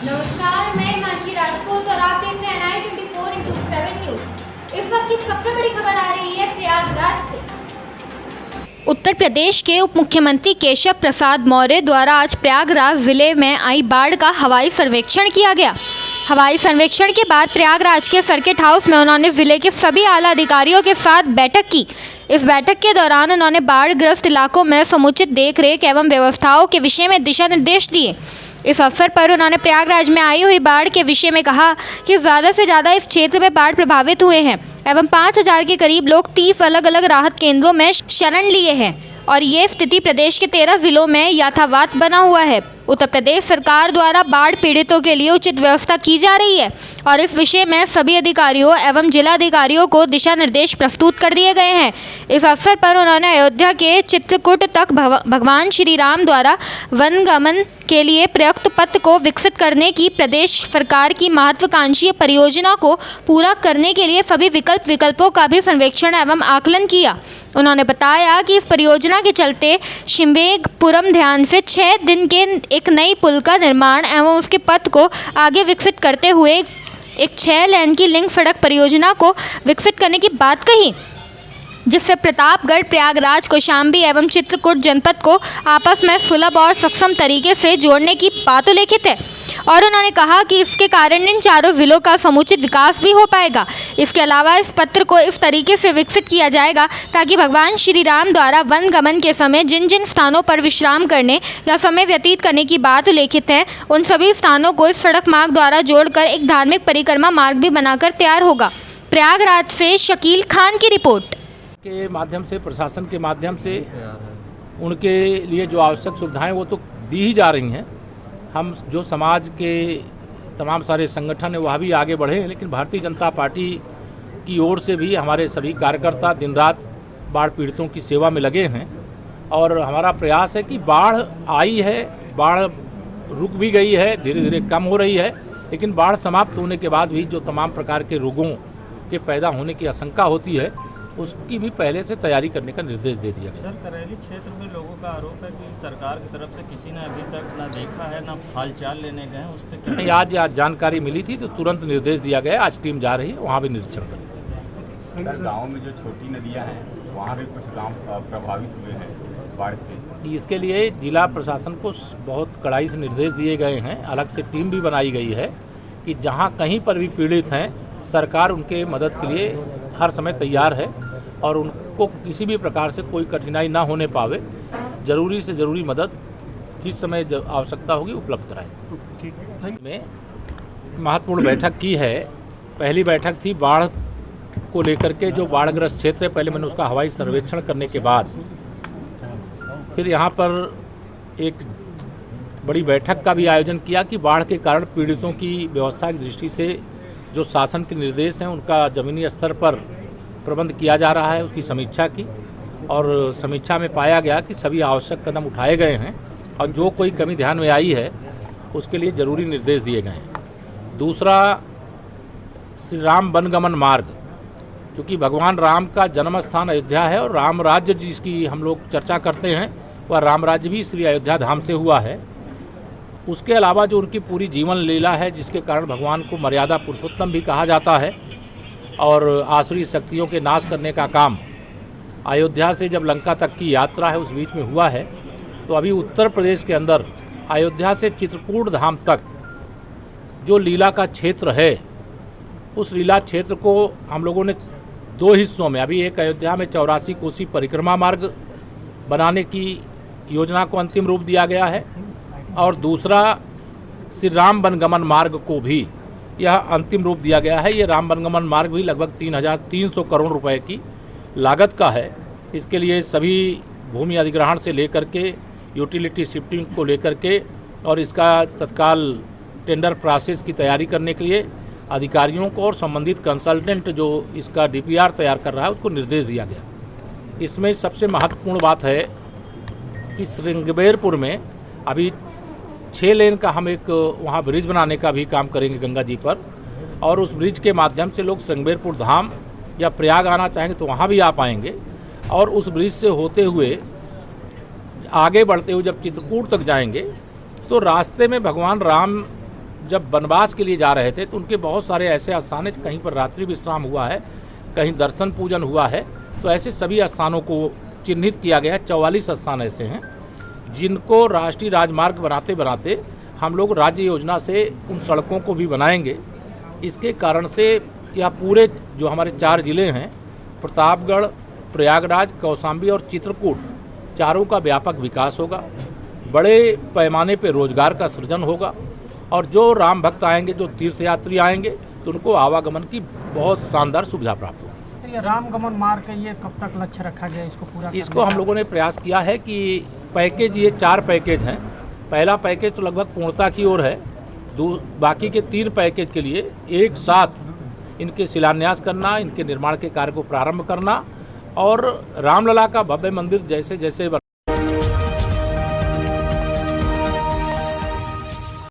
नमस्कार, मैं हिमांशी राजपूत और आप देख रहे हैं NI24x7 न्यूज। इस वक्त की सबसे बड़ी खबर आ रही है प्रयागराज से। उत्तर प्रदेश के उप मुख्यमंत्री केशव प्रसाद मौर्य द्वारा आज प्रयागराज जिले में आई बाढ़ का हवाई सर्वेक्षण किया गया। हवाई सर्वेक्षण के बाद प्रयागराज के सर्किट हाउस में उन्होंने जिले के सभी आला अधिकारियों के साथ बैठक की। इस बैठक के दौरान उन्होंने बाढ़ग्रस्त इलाकों में समुचित देखरेख एवं व्यवस्थाओं के विषय में दिशा निर्देश दिए। इस अवसर पर उन्होंने प्रयागराज में आई हुई बाढ़ के विषय में कहा कि ज़्यादा से ज़्यादा इस क्षेत्र में बाढ़ प्रभावित हुए हैं एवं 5000 के करीब लोग 30 अलग अलग राहत केंद्रों में शरण लिए हैं और ये स्थिति प्रदेश के 13 जिलों में यथावत बना हुआ है। उत्तर प्रदेश सरकार द्वारा बाढ़ पीड़ितों के लिए उचित व्यवस्था की जा रही है और इस विषय में सभी अधिकारियों एवं जिलाधिकारियों को दिशा निर्देश प्रस्तुत कर दिए गए हैं। इस अवसर पर उन्होंने अयोध्या के चित्रकूट तक भगवान श्री राम द्वारा वनगमन के लिए प्रयुक्त पथ को विकसित करने की प्रदेश सरकार की महत्वाकांक्षी परियोजना को पूरा करने के लिए सभी विकल्पों का भी सर्वेक्षण एवं आकलन किया। उन्होंने बताया कि इस परियोजना के चलते शिववेगपुरम ध्यान से 6 दिन के एक नई पुल का निर्माण एवं उसके पथ को आगे विकसित करते हुए एक 6 लेन की लिंक सड़क परियोजना को विकसित करने की बात कही, जिससे प्रतापगढ़, प्रयागराज, कौशाम्बी एवं चित्रकूट जनपद को आपस में सुलभ और सक्षम तरीके से जोड़ने की बात उल्लेखित है और उन्होंने कहा कि इसके कारण इन चारों जिलों का समुचित विकास भी हो पाएगा। इसके अलावा इस पत्र को इस तरीके से विकसित किया जाएगा ताकि भगवान श्री राम द्वारा वन गमन के समय जिन जिन स्थानों पर विश्राम करने या समय व्यतीत करने की बात उल्लेखित है, उन सभी स्थानों को इस सड़क मार्ग द्वारा जोड़कर एक धार्मिक परिक्रमा मार्ग भी बनाकर तैयार होगा। प्रयागराज से शकील खान की रिपोर्ट। के माध्यम से, प्रशासन के माध्यम से उनके लिए जो आवश्यक सुविधाएं वो तो दी ही जा रही हैं। हम जो समाज के तमाम सारे संगठन हैं वह भी आगे बढ़े हैं, लेकिन भारतीय जनता पार्टी की ओर से भी हमारे सभी कार्यकर्ता दिन रात बाढ़ पीड़ितों की सेवा में लगे हैं और हमारा प्रयास है कि बाढ़ आई है, बाढ़ रुक भी गई है, धीरे धीरे कम हो रही है, लेकिन बाढ़ समाप्त होने के बाद भी जो तमाम प्रकार के रोगों के पैदा होने की आशंका होती है उसकी भी पहले से तैयारी करने का निर्देश दे दिया गया। सर, करेली क्षेत्र में लोगों का आरोप है कि सरकार की तरफ से किसी ने अभी तक ना देखा है, ना हालचाल लेने गए हैं, उस पर क्या? आज जानकारी मिली थी तो तुरंत निर्देश दिया गया। आज टीम जा रही है, वहाँ भी निरीक्षण करेगी। सर, गाँव में जो छोटी नदियाँ हैं वहाँ भी कुछ गाँव प्रभावित हुए हैं बाढ़ से। इसके लिए जिला प्रशासन को बहुत कड़ाई से निर्देश दिए गए हैं। अलग से टीम भी बनाई गई है कि जहाँ कहीं पर भी पीड़ित हैं सरकार उनके मदद के लिए हर समय तैयार है और उनको किसी भी प्रकार से कोई कठिनाई ना होने पावे, जरूरी से ज़रूरी मदद जिस समय आवश्यकता होगी उपलब्ध कराएं। में महत्वपूर्ण बैठक की है। पहली बैठक थी बाढ़ को लेकर के, जो बाढ़ग्रस्त क्षेत्र है, पहले मैंने उसका हवाई सर्वेक्षण करने के बाद फिर यहाँ पर एक बड़ी बैठक का भी आयोजन किया कि बाढ़ के कारण पीड़ितों की व्यवस्था की दृष्टि से जो शासन के निर्देश हैं उनका ज़मीनी स्तर पर प्रबंध किया जा रहा है, उसकी समीक्षा की और समीक्षा में पाया गया कि सभी आवश्यक कदम उठाए गए हैं और जो कोई कमी ध्यान में आई है उसके लिए ज़रूरी निर्देश दिए गए हैं। दूसरा, श्री राम वनगमन मार्ग, क्योंकि भगवान राम का जन्म स्थान अयोध्या है और राम राज्य जिसकी हम लोग चर्चा करते हैं वह राम राज्य भी श्री अयोध्या धाम से हुआ है। उसके अलावा जो उनकी पूरी जीवन लीला है जिसके कारण भगवान को मर्यादा पुरुषोत्तम भी कहा जाता है और आसुरी शक्तियों के नाश करने का काम अयोध्या से जब लंका तक की यात्रा है उस बीच में हुआ है, तो अभी उत्तर प्रदेश के अंदर अयोध्या से चित्रकूट धाम तक जो लीला का क्षेत्र है उस लीला क्षेत्र को हम लोगों ने 2 हिस्सों में, अभी एक अयोध्या में 84 कोसी परिक्रमा मार्ग बनाने की योजना को अंतिम रूप दिया गया है और दूसरा श्री राम वनगमन मार्ग को भी यह अंतिम रूप दिया गया है। ये राम वनगमन मार्ग भी लगभग 3300 करोड़ रुपए की लागत का है। इसके लिए सभी भूमि अधिग्रहण से लेकर के यूटिलिटी शिफ्टिंग को लेकर के और इसका तत्काल टेंडर प्रोसेस की तैयारी करने के लिए अधिकारियों को और संबंधित कंसल्टेंट जो इसका DPR तैयार कर रहा है उसको निर्देश दिया गया। इसमें सबसे महत्वपूर्ण बात है कि श्रृंगबेरपुर में अभी 6 लेन का हम एक वहाँ ब्रिज बनाने का भी काम करेंगे गंगा जी पर और उस ब्रिज के माध्यम से लोग श्रृंगबेरपुर धाम या प्रयाग आना चाहेंगे तो वहाँ भी आ पाएंगे और उस ब्रिज से होते हुए आगे बढ़ते हुए जब चित्रकूट तक जाएंगे तो रास्ते में भगवान राम जब वनवास के लिए जा रहे थे तो उनके बहुत सारे ऐसे स्थान हैं, कहीं पर रात्रि विश्राम हुआ है, कहीं दर्शन पूजन हुआ है। तो ऐसे सभी स्थानों को चिन्हित किया गया है। 44 स्थान ऐसे हैं जिनको राष्ट्रीय राजमार्ग बनाते बनाते हम लोग राज्य योजना से उन सड़कों को भी बनाएंगे। इसके कारण से यह पूरे जो हमारे 4 जिले हैं, प्रतापगढ़, प्रयागराज, कौशाम्बी और चित्रकूट, चारों का व्यापक विकास होगा। बड़े पैमाने पर रोजगार का सृजन होगा और जो राम भक्त आएंगे, जो तीर्थयात्री आएंगे, तो उनको आवागमन की बहुत शानदार सुविधा प्राप्त होगी। रामगमन मार्ग का ये कब तक लक्ष्य रखा गया इसको पूरा करने इसको हम लोगों ने प्रयास किया है कि पैकेज, ये 4 पैकेज हैं। पहला पैकेज तो लगभग पूर्णता की ओर है। बाकी के 3 पैकेज के लिए एक साथ इनके शिलान्यास करना, इनके निर्माण के कार्य को प्रारंभ करना और रामलला का भव्य मंदिर जैसे जैसे